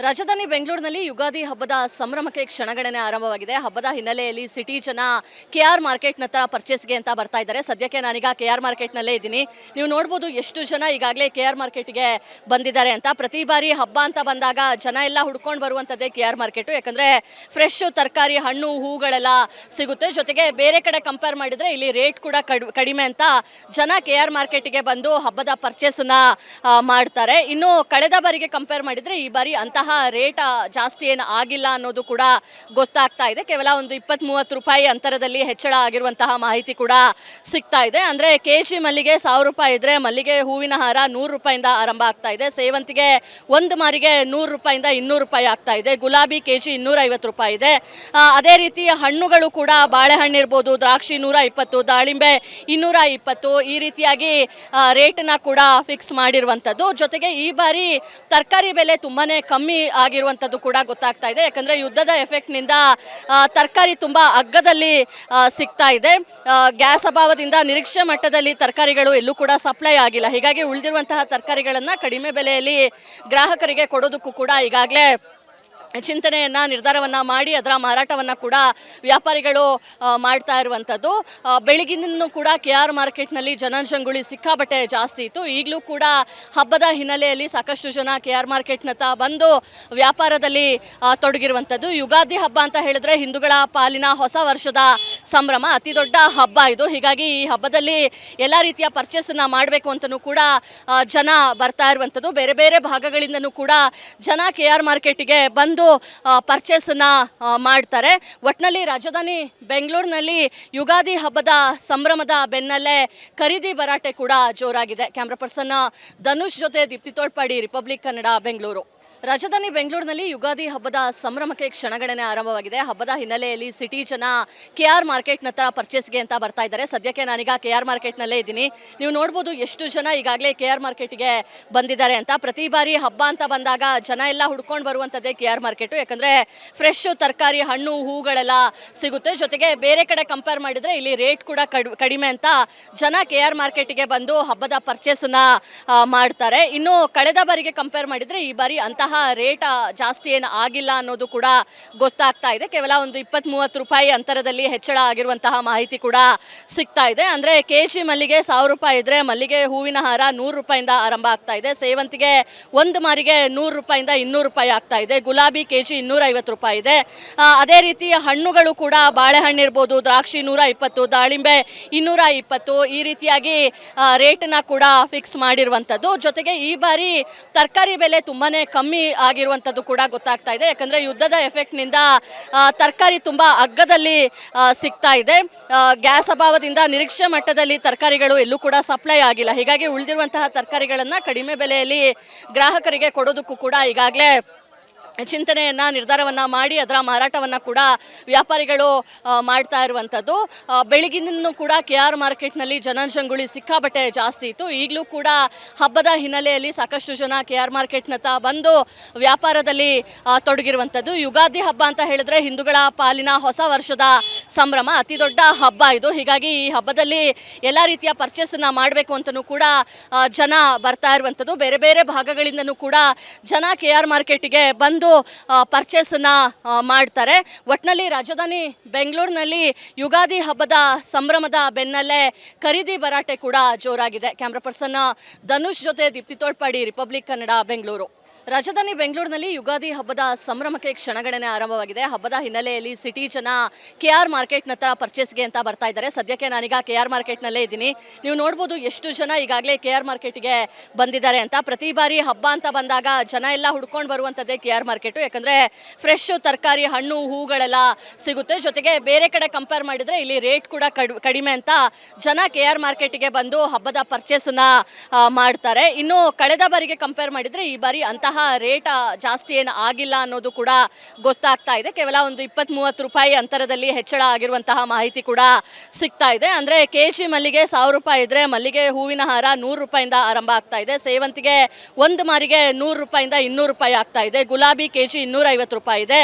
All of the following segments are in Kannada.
ರಾಜಧಾನಿ ಬೆಂಗಳೂರಿನಲ್ಲಿ ಯುಗಾದಿ ಹಬ್ಬದ ಸಂಭ್ರಮಕ್ಕೆ ಕ್ಷಣಗಣನೆ ಆರಂಭವಾಗಿದೆ. ಹಬ್ಬದ ಹಿನ್ನೆಲೆಯಲ್ಲಿ ಸಿಟಿ ಜನ ಕೆಆರ್ ಮಾರ್ಕೆಟ್ನತ್ತ ಪರ್ಚೇಸ್ಗೆ ಅಂತ ಬರ್ತಾ ಇದ್ದಾರೆ. ಸದ್ಯಕ್ಕೆ ನಾನೀಗ ಕೆಆರ್ ಮಾರ್ಕೆಟ್ನಲ್ಲೇ ಇದ್ದೀನಿ. ನೀವು ನೋಡ್ಬೋದು ಎಷ್ಟು ಜನ ಈಗಾಗಲೇ ಕೆಆರ್ ಮಾರ್ಕೆಟ್ಗೆ ಬಂದಿದ್ದಾರೆ ಅಂತ. ಪ್ರತಿ ಬಾರಿ ಹಬ್ಬ ಅಂತ ಬಂದಾಗ ಜನ ಎಲ್ಲ ಹುಡ್ಕೊಂಡು ಬರುವಂಥದ್ದೇ ಕೆಆರ್ ಮಾರ್ಕೆಟು. ಯಾಕಂದರೆ ಫ್ರೆಶ್ ತರಕಾರಿ, ಹಣ್ಣು, ಹೂಗಳೆಲ್ಲ ಸಿಗುತ್ತೆ. ಜೊತೆಗೆ ಬೇರೆ ಕಡೆ ಕಂಪೇರ್ ಮಾಡಿದರೆ ಇಲ್ಲಿ ರೇಟ್ ಕೂಡ ಕಡಿಮೆ ಅಂತ ಜನ ಕೆಆರ್ ಮಾರ್ಕೆಟ್ಗೆ ಬಂದು ಹಬ್ಬದ ಪರ್ಚೇಸನ್ನ ಮಾಡ್ತಾರೆ. ಇನ್ನು ಕಳೆದ ಬಾರಿಗೆ ಕಂಪೇರ್ ಮಾಡಿದರೆ ಈ ಬಾರಿ ಅಂತಹ ರೇಟ್ ಜಾಸ್ತಿ ಏನು ಆಗಿಲ್ಲ ಅನ್ನೋದು ಕೂಡ ಗೊತ್ತಾಗ್ತಾ ಇದೆ. ಕೇವಲ ಒಂದು 20-30 ರೂಪಾಯಿ ಅಂತರದಲ್ಲಿ ಹೆಚ್ಚಳ ಆಗಿರುವಂತಹ ಮಾಹಿತಿ ಕೂಡ ಸಿಗ್ತಾ ಇದೆ. ಅಂದರೆ ಕೆಜಿ ಮಲ್ಲಿಗೆ 1000 ರೂಪಾಯಿ ಇದ್ರೆ ಮಲ್ಲಿಗೆ ಹೂವಿನ ಹಾರ 100 ರೂಪಾಯಿಂದ ಆರಂಭ ಆಗ್ತಾ ಇದೆ. ಸೇವಂತಿಗೆ ಒಂದು ಮಾರಿಗೆ 100 ರೂಪಾಯಿಂದ 200 ರೂಪಾಯಿ ಆಗ್ತಾ ಇದೆ. ಗುಲಾಬಿ ಕೆಜಿ 250 ರೂಪಾಯಿ ಇದೆ. ಅದೇ ರೀತಿ ಹಣ್ಣುಗಳು ಕೂಡ ಬಾಳೆಹಣ್ಣು ಇರ್ಬೋದು, ದ್ರಾಕ್ಷಿ 120, ದಾಳಿಂಬೆ 220, ಈ ರೀತಿಯಾಗಿ ರೇಟನ್ನ ಕೂಡ ಫಿಕ್ಸ್ ಮಾಡಿರುವಂಥದ್ದು. ಜೊತೆಗೆ ಈ ಬಾರಿ ತರಕಾರಿ ಬೆಲೆ ತುಂಬಾನೇ ಕಮ್ಮಿ ಆಗಿರುವಂಥದ್ದು ಕೂಡ ಗೊತ್ತಾಗ್ತಾ ಇದೆ. ಯಾಕಂದರೆ ಯುದ್ಧದ ಎಫೆಕ್ಟ್ನಿಂದ ತರಕಾರಿ ತುಂಬ ಅಗ್ಗದಲ್ಲಿ ಸಿಗ್ತಾ ಇದೆ. ಗ್ಯಾಸ್ ಅಭಾವದಿಂದ ನಿರೀಕ್ಷೆ ಮಟ್ಟದಲ್ಲಿ ತರಕಾರಿಗಳು ಎಲ್ಲೂ ಕೂಡ ಸಪ್ಲೈ ಆಗಿಲ್ಲ. ಹೀಗಾಗಿ ಉಳಿದಿರುವಂತಹ ತರಕಾರಿಗಳನ್ನು ಕಡಿಮೆ ಬೆಲೆಯಲ್ಲಿ ಗ್ರಾಹಕರಿಗೆ ಕೊಡೋದಕ್ಕೂ ಕೂಡ ಈಗಾಗಲೇ ನಿರ್ಧಾರವನ್ನು ಮಾಡಿ ಅದರ ಮಾರಾಟವನ್ನು ಕೂಡ ವ್ಯಾಪಾರಿಗಳು ಮಾಡ್ತಾ ಇರುವಂಥದ್ದು. ಬೆಳಗಿನೂ ಕೂಡ ಕೆಆರ್ ಮಾರ್ಕೆಟ್ನಲ್ಲಿ ಜನಜಂಗುಳಿ ಸಿಕ್ಕಾಬಟ್ಟೆ ಜಾಸ್ತಿ ಇತ್ತು. ಈಗಲೂ ಕೂಡ ಹಬ್ಬದ ಹಿನ್ನೆಲೆಯಲ್ಲಿ ಸಾಕಷ್ಟು ಜನ ಕೆಆರ್ ಮಾರ್ಕೆಟ್ನತ್ತ ಬಂದು ವ್ಯಾಪಾರದಲ್ಲಿ ತೊಡಗಿರುವಂಥದ್ದು. ಯುಗಾದಿ ಹಬ್ಬ ಅಂತ ಹೇಳಿದ್ರೆ ಹಿಂದೂಗಳ ಪಾಲಿನ ಹೊಸ ವರ್ಷದ ಸಂಭ್ರಮ, ಅತಿ ದೊಡ್ಡ ಹಬ್ಬ ಇದು. ಹೀಗಾಗಿ ಈ ಹಬ್ಬದಲ್ಲಿ ಎಲ್ಲ ರೀತಿಯ ಪರ್ಚೇಸನ್ನು ಮಾಡಬೇಕು ಅಂತಲೂ ಕೂಡ ಜನ ಬರ್ತಾ ಇರುವಂಥದ್ದು. ಬೇರೆ ಬೇರೆ ಭಾಗಗಳಿಂದನೂ ಕೂಡ ಜನ ಕೆಆರ್ ಮಾರ್ಕೆಟಿಗೆ ಬಂದು ಪರ್ಚೇಸನ್ನ ಮಾಡ್ತಾರೆ. ಒಟ್ಟಿನಲ್ಲಿ ರಾಜಧಾನಿ ಬೆಂಗಳೂರಿನಲ್ಲಿ ಯುಗಾದಿ ಹಬ್ಬದ ಸಂಭ್ರಮದ ಬೆನ್ನಲ್ಲೇ ಖರೀದಿ ಭರಾಟೆ ಕೂಡ ಜೋರಾಗಿದೆ. ಕ್ಯಾಮ್ರಾ ಪರ್ಸನ್ ಧನುಷ್ ಜೊತೆ ದೀಪ್ತಿ ತೋಳ್ಪಾಡಿ, ರಿಪಬ್ಲಿಕ್ ಕನ್ನಡ, ಬೆಂಗಳೂರು. ರಾಜಧಾನಿ ಬೆಂಗಳೂರಿನಲ್ಲಿ ಯುಗಾದಿ ಹಬ್ಬದ ಸಂಭ್ರಮಕ್ಕೆ ಕ್ಷಣಗಣನೆ ಆರಂಭವಾಗಿದೆ. ಹಬ್ಬದ ಹಿನ್ನೆಲೆಯಲ್ಲಿ ಸಿಟಿ ಜನ ಕೆಆರ್ ಮಾರ್ಕೆಟ್ನತ್ತ ಪರ್ಚೇಸ್ಗೆ ಅಂತ ಬರ್ತಾ ಇದ್ದಾರೆ. ಸದ್ಯಕ್ಕೆ ನಾನೀಗ ಕೆಆರ್ ಮಾರ್ಕೆಟ್ನಲ್ಲೇ ಇದ್ದೀನಿ. ನೀವು ನೋಡ್ಬೋದು ಎಷ್ಟು ಜನ ಈಗಾಗಲೇ ಕೆಆರ್ ಮಾರ್ಕೆಟ್ಗೆ ಬಂದಿದ್ದಾರೆ ಅಂತ. ಪ್ರತಿ ಬಾರಿ ಹಬ್ಬ ಅಂತ ಬಂದಾಗ ಜನ ಎಲ್ಲ ಹುಡ್ಕೊಂಡು ಬರುವಂಥದ್ದೇ ಕೆಆರ್ ಮಾರ್ಕೆಟು. ಯಾಕಂದರೆ ಫ್ರೆಶ್ ತರಕಾರಿ, ಹಣ್ಣು, ಹೂಗಳೆಲ್ಲ ಸಿಗುತ್ತೆ. ಜೊತೆಗೆ ಬೇರೆ ಕಡೆ ಕಂಪೇರ್ ಮಾಡಿದರೆ ಇಲ್ಲಿ ರೇಟ್ ಕೂಡ ಕಡಿಮೆ ಅಂತ ಜನ ಕೆಆರ್ ಮಾರ್ಕೆಟ್ಗೆ ಬಂದು ಹಬ್ಬದ ಪರ್ಚೇಸನ್ನ ಮಾಡ್ತಾರೆ. ಇನ್ನು ಕಳೆದ ಬಾರಿಗೆ ಕಂಪೇರ್ ಮಾಡಿದರೆ ಈ ಬಾರಿ ಅಂತಹ ರೇಟ್ ಜಾಸ್ತಿ ಏನು ಆಗಿಲ್ಲ ಅನ್ನೋದು ಕೂಡ ಗೊತ್ತಾಗ್ತಾ ಇದೆ. ಕೇವಲ ಒಂದು 20-30 ರೂಪಾಯಿ ಅಂತರದಲ್ಲಿ ಹೆಚ್ಚಳ ಆಗಿರುವಂತಹ ಮಾಹಿತಿ ಕೂಡ ಸಿಗ್ತಾ ಇದೆ. ಅಂದರೆ ಕೆಜಿ ಮಲ್ಲಿಗೆ 1000 ರೂಪಾಯಿ ಇದ್ರೆ ಮಲ್ಲಿಗೆ ಹೂವಿನ ಹಾರ 100 ರೂಪಾಯಿಂದ ಆರಂಭ ಆಗ್ತಾ ಇದೆ. ಸೇವಂತಿಗೆ ಒಂದು ಮಾರಿಗೆ 100 ರೂಪಾಯಿಂದ 200 ರೂಪಾಯಿ ಆಗ್ತಾ ಇದೆ. ಗುಲಾಬಿ ಕೆಜಿ 250 ರೂಪಾಯಿ ಇದೆ. ಅದೇ ರೀತಿ ಹಣ್ಣುಗಳು ಕೂಡ ಬಾಳೆಹಣ್ಣು ಇರ್ಬೋದು, ದ್ರಾಕ್ಷಿ 120, ದಾಳಿಂಬೆ 220, ಈ ರೀತಿಯಾಗಿ ರೇಟನ್ನ ಕೂಡ ಫಿಕ್ಸ್ ಮಾಡಿರುವಂಥದ್ದು. ಜೊತೆಗೆ ಈ ಬಾರಿ ತರಕಾರಿ ಬೆಲೆ ತುಂಬಾನೇ ಕಮ್ಮಿ ಆಗಿರುವಂಥದ್ದು ಕೂಡ ಗೊತ್ತಾಗ್ತಾ ಇದೆ. ಯಾಕಂದರೆ ಯುದ್ಧದ ಎಫೆಕ್ಟ್ನಿಂದ ತರಕಾರಿ ತುಂಬ ಅಗ್ಗದಲ್ಲಿ ಸಿಗ್ತಾ ಇದೆ. ಗ್ಯಾಸ್ ಅಭಾವದಿಂದ ನಿರೀಕ್ಷೆ ಮಟ್ಟದಲ್ಲಿ ತರಕಾರಿಗಳು ಎಲ್ಲೂ ಕೂಡ ಸಪ್ಲೈ ಆಗಿಲ್ಲ. ಹೀಗಾಗಿ ಉಳಿದಿರುವಂತಹ ತರಕಾರಿಗಳನ್ನು ಕಡಿಮೆ ಬೆಲೆಯಲ್ಲಿ ಗ್ರಾಹಕರಿಗೆ ಕೊಡೋದಕ್ಕೂ ಕೂಡ ಈಗಾಗಲೇ ನಿರ್ಧಾರವನ್ನು ಮಾಡಿ ಅದರ ಮಾರಾಟವನ್ನು ಕೂಡ ವ್ಯಾಪಾರಿಗಳು ಮಾಡ್ತಾ ಇರುವಂಥದ್ದು. ಬೆಳಗಿನೂ ಕೂಡ ಕೆಆರ್ ಮಾರ್ಕೆಟ್ನಲ್ಲಿ ಜನಜಂಗುಳಿ ಸಿಕ್ಕಾಬಟ್ಟೆ ಜಾಸ್ತಿ ಇತ್ತು. ಈಗಲೂ ಕೂಡ ಹಬ್ಬದ ಹಿನ್ನೆಲೆಯಲ್ಲಿ ಸಾಕಷ್ಟು ಜನ ಕೆಆರ್ ಮಾರ್ಕೆಟ್ನತ್ತ ಬಂದು ವ್ಯಾಪಾರದಲ್ಲಿ ತೊಡಗಿರುವಂಥದ್ದು. ಯುಗಾದಿ ಹಬ್ಬ ಅಂತ ಹೇಳಿದ್ರೆ ಹಿಂದೂಗಳ ಪಾಲಿನ ಹೊಸ ವರ್ಷದ ಸಂಭ್ರಮ, ಅತಿ ದೊಡ್ಡ ಹಬ್ಬ ಇದು. ಹೀಗಾಗಿ ಈ ಹಬ್ಬದಲ್ಲಿ ಎಲ್ಲ ರೀತಿಯ ಪರ್ಚೇಸನ್ನು ಮಾಡಬೇಕು ಅಂತಲೂ ಕೂಡ ಜನ ಬರ್ತಾ ಇರುವಂಥದ್ದು. ಬೇರೆ ಬೇರೆ ಭಾಗಗಳಿಂದನೂ ಕೂಡ ಜನ ಕೆಆರ್ ಮಾರ್ಕೆಟಿಗೆ ಬಂದು ಪರ್ಚೇಸನ್ನ ಮಾಡ್ತಾರೆ. ಒಟ್ಟಿನಲ್ಲಿ ರಾಜಧಾನಿ ಬೆಂಗಳೂರಿನಲ್ಲಿ ಯುಗಾದಿ ಹಬ್ಬದ ಸಂಭ್ರಮದ ಬೆನ್ನಲ್ಲೇ ಖರೀದಿ ಭರಾಟೆ ಕೂಡ ಜೋರಾಗಿದೆ. ಕ್ಯಾಮ್ರಾ ಪರ್ಸನ್ ಧನುಷ್ ಜೊತೆ ದೀಪ್ತಿ ತೋಳ್ಪಾಡಿ, ರಿಪಬ್ಲಿಕ್ ಕನ್ನಡ, ಬೆಂಗಳೂರು. ರಾಜಧಾನಿ ಬೆಂಗಳೂರಿನಲ್ಲಿ ಯುಗಾದಿ ಹಬ್ಬದ ಸಂಭ್ರಮಕ್ಕೆ ಕ್ಷಣಗಣನೆ ಆರಂಭವಾಗಿದೆ. ಹಬ್ಬದ ಹಿನ್ನೆಲೆಯಲ್ಲಿ ಸಿಟಿ ಜನ ಕೆಆರ್ ಮಾರ್ಕೆಟ್ನತ್ತ ಪರ್ಚೇಸ್ಗೆ ಅಂತ ಬರ್ತಾ ಇದ್ದಾರೆ. ಸದ್ಯಕ್ಕೆ ನಾನೀಗ ಕೆಆರ್ ಮಾರ್ಕೆಟ್ನಲ್ಲೇ ಇದ್ದೀನಿ. ನೀವು ನೋಡ್ಬೋದು ಎಷ್ಟು ಜನ ಈಗಾಗಲೇ ಕೆಆರ್ ಮಾರ್ಕೆಟ್ಗೆ ಬಂದಿದ್ದಾರೆ ಅಂತ. ಪ್ರತಿ ಬಾರಿ ಹಬ್ಬ ಅಂತ ಬಂದಾಗ ಜನ ಎಲ್ಲ ಹುಡ್ಕೊಂಡು ಬರುವಂಥದ್ದೇ ಕೆಆರ್ ಮಾರ್ಕೆಟು. ಯಾಕಂದರೆ ಫ್ರೆಶ್ ತರಕಾರಿ, ಹಣ್ಣು, ಹೂಗಳೆಲ್ಲ ಸಿಗುತ್ತೆ. ಜೊತೆಗೆ ಬೇರೆ ಕಡೆ ಕಂಪೇರ್ ಮಾಡಿದರೆ ಇಲ್ಲಿ ರೇಟ್ ಕೂಡ ಕಡಿಮೆ ಅಂತ ಜನ ಕೆಆರ್ ಮಾರ್ಕೆಟ್ಗೆ ಬಂದು ಹಬ್ಬದ ಪರ್ಚೇಸನ್ನ ಮಾಡ್ತಾರೆ. ಇನ್ನು ಕಳೆದ ಬಾರಿಗೆ ಕಂಪೇರ್ ಮಾಡಿದರೆ ಈ ಬಾರಿ ಅಂತಹ ರೇಟ್ ಜಾಸ್ತಿ ಏನು ಆಗಿಲ್ಲ ಅನ್ನೋದು ಕೂಡ ಗೊತ್ತಾಗ್ತಾ ಇದೆ. ಕೇವಲ ಒಂದು 20-30 ರೂಪಾಯಿ ಅಂತರದಲ್ಲಿ ಹೆಚ್ಚಳ ಆಗಿರುವಂತಹ ಮಾಹಿತಿ ಕೂಡ ಸಿಗ್ತಾ ಇದೆ. ಅಂದರೆ ಕೆಜಿ ಮಲ್ಲಿಗೆ 1000 ರೂಪಾಯಿ ಇದ್ರೆ ಮಲ್ಲಿಗೆ ಹೂವಿನ ಹಾರ 100 ರೂಪಾಯಿಂದ ಆರಂಭ ಆಗ್ತಾ ಇದೆ. ಸೇವಂತಿಗೆ ಒಂದು ಮಾರಿಗೆ 100 ರೂಪಾಯಿಂದ 200 ರೂಪಾಯಿ ಆಗ್ತಾ ಇದೆ. ಗುಲಾಬಿ ಕೆಜಿ 250 ರೂಪಾಯಿ ಇದೆ.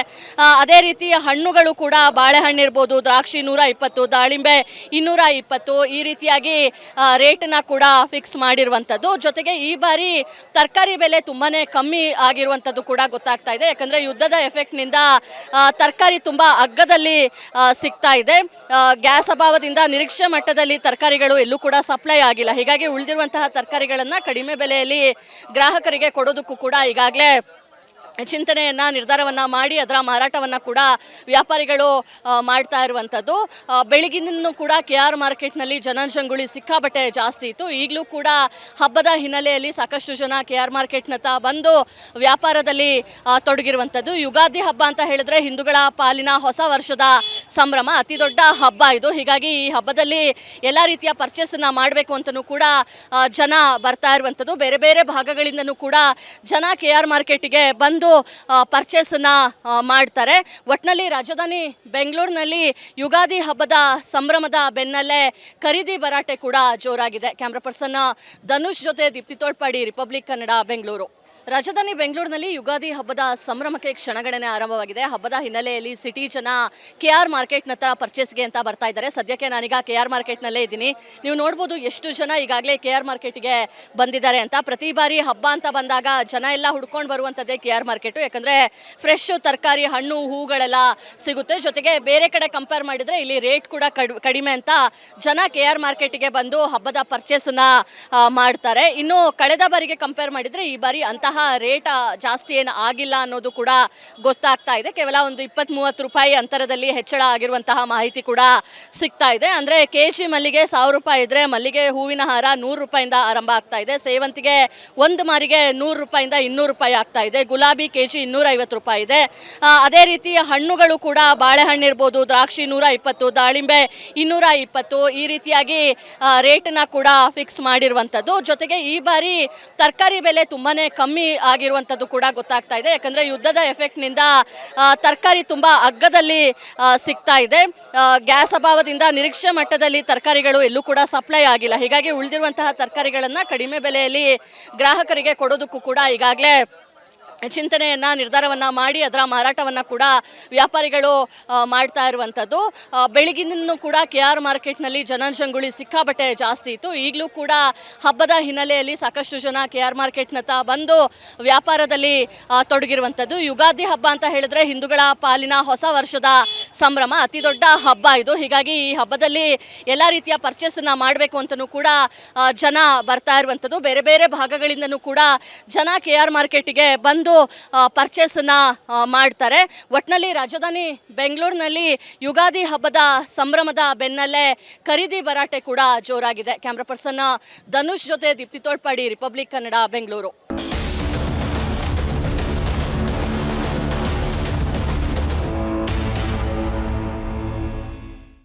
ಅದೇ ರೀತಿ ಹಣ್ಣುಗಳು ಕೂಡ ಬಾಳೆಹಣ್ಣು ಇರ್ಬೋದು, ದ್ರಾಕ್ಷಿ 120, ದಾಳಿಂಬೆ 220, ಈ ರೀತಿಯಾಗಿ ರೇಟನ್ನ ಕೂಡ ಫಿಕ್ಸ್ ಮಾಡಿರುವಂಥದ್ದು. ಜೊತೆಗೆ ಈ ಬಾರಿ ತರಕಾರಿ ಬೆಲೆ ತುಂಬಾನೇ ಕಮ್ಮಿ ಆಗಿರುವಂಥದ್ದು ಕೂಡ ಗೊತ್ತಾಗ್ತಾ ಇದೆ. ಯಾಕಂದರೆ ಯುದ್ಧದ ಎಫೆಕ್ಟ್ನಿಂದ ತರಕಾರಿ ತುಂಬ ಅಗ್ಗದಲ್ಲಿ ಸಿಗ್ತಾ ಇದೆ. ಗ್ಯಾಸ್ ಅಭಾವದಿಂದ ನಿರೀಕ್ಷೆ ಮಟ್ಟದಲ್ಲಿ ತರಕಾರಿಗಳು ಎಲ್ಲೂ ಕೂಡ ಸಪ್ಲೈ ಆಗಿಲ್ಲ. ಹೀಗಾಗಿ ಉಳಿದಿರುವಂತಹ ತರಕಾರಿಗಳನ್ನು ಕಡಿಮೆ ಬೆಲೆಯಲ್ಲಿ ಗ್ರಾಹಕರಿಗೆ ಕೊಡೋದಕ್ಕೂ ಕೂಡ ಈಗಾಗಲೇ ಚಿಂತನೆಯನ್ನು ನಿರ್ಧಾರವನ್ನು ಮಾಡಿ ಅದರ ಮಾರಾಟವನ್ನು ಕೂಡ ವ್ಯಾಪಾರಿಗಳು ಮಾಡ್ತಾ ಇರುವಂಥದ್ದು. ಬೆಳಗಿನೂ ಕೂಡ KR ಮಾರ್ಕೆಟ್ನಲ್ಲಿ ಜನಜಂಗುಳಿ ಸಿಕ್ಕಾಬಟ್ಟೆ ಜಾಸ್ತಿ ಇತ್ತು. ಈಗಲೂ ಕೂಡ ಹಬ್ಬದ ಹಿನ್ನೆಲೆಯಲ್ಲಿ ಸಾಕಷ್ಟು ಜನ KR ಮಾರ್ಕೆಟ್ನತ್ತ ಬಂದು ವ್ಯಾಪಾರದಲ್ಲಿ ತೊಡಗಿರುವಂಥದ್ದು. ಯುಗಾದಿ ಹಬ್ಬ ಅಂತ ಹೇಳಿದ್ರೆ ಹಿಂದೂಗಳ ಪಾಲಿನ ಹೊಸ ವರ್ಷದ ಸಂಭ್ರಮ, ಅತಿ ದೊಡ್ಡ ಹಬ್ಬ ಇದು. ಹೀಗಾಗಿ ಈ ಹಬ್ಬದಲ್ಲಿ ಎಲ್ಲ ರೀತಿಯ ಪರ್ಚೇಸನ್ನು ಮಾಡಬೇಕು ಅಂತಲೂ ಕೂಡ ಜನ ಬರ್ತಾ ಇರುವಂಥದ್ದು. ಬೇರೆ ಬೇರೆ ಭಾಗಗಳಿಂದನೂ ಕೂಡ ಜನ KR ಮಾರ್ಕೆಟಿಗೆ ಬಂದು ಪರ್ಚೇಸನ್ನ ಮಾಡ್ತಾರೆ. ಒಟ್ಟಿನಲ್ಲಿ ರಾಜಧಾನಿ ಬೆಂಗಳೂರಿನಲ್ಲಿ ಯುಗಾದಿ ಹಬ್ಬದ ಸಂಭ್ರಮದ ಬೆನ್ನಲ್ಲೇ ಖರೀದಿ ಭರಾಟೆ ಕೂಡ ಜೋರಾಗಿದೆ. ಕ್ಯಾಮ್ರಾ ಪರ್ಸನ್ ಧನುಷ್ ಜೊತೆ ದೀಪ್ತಿ ತೋಳ್ಪಾಡಿ, ರಿಪಬ್ಲಿಕ್ ಕನ್ನಡ, ಬೆಂಗಳೂರು. ರಾಜಧಾನಿ ಬೆಂಗಳೂರಿನಲ್ಲಿ ಯುಗಾದಿ ಹಬ್ಬದ ಸಂಭ್ರಮಕ್ಕೆ ಕ್ಷಣಗಣನೆ ಆರಂಭವಾಗಿದೆ. ಹಬ್ಬದ ಹಿನ್ನೆಲೆಯಲ್ಲಿ ಸಿಟಿ ಜನ KR ಮಾರ್ಕೆಟ್ನತ್ತ ಪರ್ಚೇಸ್ಗೆ ಅಂತ ಬರ್ತಾ ಇದ್ದಾರೆ. ಸದ್ಯಕ್ಕೆ ನಾನೀಗ KR ಮಾರ್ಕೆಟ್ನಲ್ಲೇ ಇದ್ದೀನಿ. ನೀವು ನೋಡ್ಬೋದು ಎಷ್ಟು ಜನ ಈಗಾಗಲೇ KR ಮಾರ್ಕೆಟ್ಗೆ ಬಂದಿದ್ದಾರೆ ಅಂತ. ಪ್ರತಿ ಬಾರಿ ಹಬ್ಬ ಅಂತ ಬಂದಾಗ ಜನ ಎಲ್ಲ ಹುಡ್ಕೊಂಡು ಬರುವಂಥದ್ದೇ KR ಮಾರ್ಕೆಟು. ಯಾಕಂದರೆ ಫ್ರೆಶ್ ತರಕಾರಿ, ಹಣ್ಣು, ಹೂಗಳೆಲ್ಲ ಸಿಗುತ್ತೆ. ಜೊತೆಗೆ ಬೇರೆ ಕಡೆ ಕಂಪೇರ್ ಮಾಡಿದರೆ ಇಲ್ಲಿ ರೇಟ್ ಕೂಡ ಕಡಿಮೆ ಅಂತ ಜನ KR ಮಾರ್ಕೆಟಿಗೆ ಬಂದು ಹಬ್ಬದ ಪರ್ಚೇಸನ್ನು ಮಾಡ್ತಾರೆ. ಇನ್ನು ಕಳೆದ ಬಾರಿಗೆ ಕಂಪೇರ್ ಮಾಡಿದರೆ ಈ ಬಾರಿ ಅಂತಹ ರೇಟ್ ಜಾಸ್ತಿ ಏನು ಆಗಿಲ್ಲ ಅನ್ನೋದು ಕೂಡ ಗೊತ್ತಾಗ್ತಾ ಇದೆ. ಕೇವಲ ಒಂದು 20-30 ರೂಪಾಯಿ ಅಂತರದಲ್ಲಿ ಹೆಚ್ಚಳ ಆಗಿರುವಂತಹ ಮಾಹಿತಿ ಕೂಡ ಸಿಗ್ತಾ ಇದೆ. ಅಂದರೆ KG ಮಲ್ಲಿಗೆ 1000 ರೂಪಾಯಿ ಇದ್ರೆ ಮಲ್ಲಿಗೆ ಹೂವಿನ ಹಾರ 100 ರೂಪಾಯಿಂದ ಆರಂಭ ಆಗ್ತಾ ಇದೆ. ಸೇವಂತಿಗೆ ಒಂದು ಮಾರಿಗೆ 100 ರೂಪಾಯಿಂದ 200 ರೂಪಾಯಿ ಆಗ್ತಾ ಇದೆ. ಗುಲಾಬಿ KG 250 ರೂಪಾಯಿ ಇದೆ. ಅದೇ ರೀತಿ ಹಣ್ಣುಗಳು ಕೂಡ ಬಾಳೆಹಣ್ಣು ಇರ್ಬೋದು, ದ್ರಾಕ್ಷಿ 120, ದಾಳಿಂಬೆ 220, ಈ ರೀತಿಯಾಗಿ ರೇಟನ್ನ ಕೂಡ ಫಿಕ್ಸ್ ಮಾಡಿರುವಂಥದ್ದು. ಜೊತೆಗೆ ಈ ಬಾರಿ ತರಕಾರಿ ಬೆಲೆ ತುಂಬಾನೇ ಕಮ್ಮಿ ಆಗಿರುವಂಥದ್ದು ಕೂಡ ಗೊತ್ತಾಗ್ತಾ ಇದೆ. ಯಾಕಂದರೆ ಯುದ್ಧದ ಎಫೆಕ್ಟ್ನಿಂದ ತರಕಾರಿ ತುಂಬ ಅಗ್ಗದಲ್ಲಿ ಸಿಗ್ತಾ ಇದೆ. ಗ್ಯಾಸ್ ಅಭಾವದಿಂದ ನಿರೀಕ್ಷೆ ಮಟ್ಟದಲ್ಲಿ ತರಕಾರಿಗಳು ಎಲ್ಲೂ ಕೂಡ ಸಪ್ಲೈ ಆಗಿಲ್ಲ. ಹೀಗಾಗಿ ಉಳಿದಿರುವಂತಹ ತರಕಾರಿಗಳನ್ನು ಕಡಿಮೆ ಬೆಲೆಯಲ್ಲಿ ಗ್ರಾಹಕರಿಗೆ ಕೊಡೋದಕ್ಕೂ ಕೂಡ ಈಗಾಗಲೇ ಚಿಂತನೆಯನ್ನು ನಿರ್ಧಾರವನ್ನು ಮಾಡಿ ಅದರ ಮಾರಾಟವನ್ನು ಕೂಡ ವ್ಯಾಪಾರಿಗಳು ಮಾಡ್ತಾ ಇರುವಂಥದ್ದು. ಬೆಳಗಿನೂ ಕೂಡ KR ಮಾರ್ಕೆಟ್ನಲ್ಲಿ ಜನಜಂಗುಳಿ ಸಿಕ್ಕಾಬಟ್ಟೆ ಜಾಸ್ತಿ ಇತ್ತು. ಈಗಲೂ ಕೂಡ ಹಬ್ಬದ ಹಿನ್ನೆಲೆಯಲ್ಲಿ ಸಾಕಷ್ಟು ಜನ KR ಮಾರ್ಕೆಟ್ನತ್ತ ಬಂದು ವ್ಯಾಪಾರದಲ್ಲಿ ತೊಡಗಿರುವಂಥದ್ದು. ಯುಗಾದಿ ಹಬ್ಬ ಅಂತ ಹೇಳಿದ್ರೆ ಹಿಂದೂಗಳ ಪಾಲಿನ ಹೊಸ ವರ್ಷದ ಸಂಭ್ರಮ, ಅತಿ ದೊಡ್ಡ ಹಬ್ಬ ಇದು. ಹೀಗಾಗಿ ಈ ಹಬ್ಬದಲ್ಲಿ ಎಲ್ಲ ರೀತಿಯ ಪರ್ಚೇಸನ್ನು ಮಾಡಬೇಕು ಅಂತಲೂ ಕೂಡ ಜನ ಬರ್ತಾ ಇರುವಂಥದ್ದು. ಬೇರೆ ಬೇರೆ ಭಾಗಗಳಿಂದನೂ ಕೂಡ ಜನ KR ಮಾರ್ಕೆಟಿಗೆ ಬಂದು ಪರ್ಚೇಸನ್ನ ಮಾಡ್ತಾರೆ. ಒಟ್ಟಿನಲ್ಲಿ ರಾಜಧಾನಿ ಬೆಂಗಳೂರಿನಲ್ಲಿ ಯುಗಾದಿ ಹಬ್ಬದ ಸಂಭ್ರಮದ ಬೆನ್ನಲ್ಲೇ ಖರೀದಿ ಭರಾಟೆ ಕೂಡ ಜೋರಾಗಿದೆ. ಕ್ಯಾಮ್ರಾ ಪರ್ಸನ್ ಧನುಷ್ ಜೊತೆ ದೀಪ್ತಿ ತೋಳ್ಪಾಡಿ, ರಿಪಬ್ಲಿಕ್ ಕನ್ನಡ, ಬೆಂಗಳೂರು.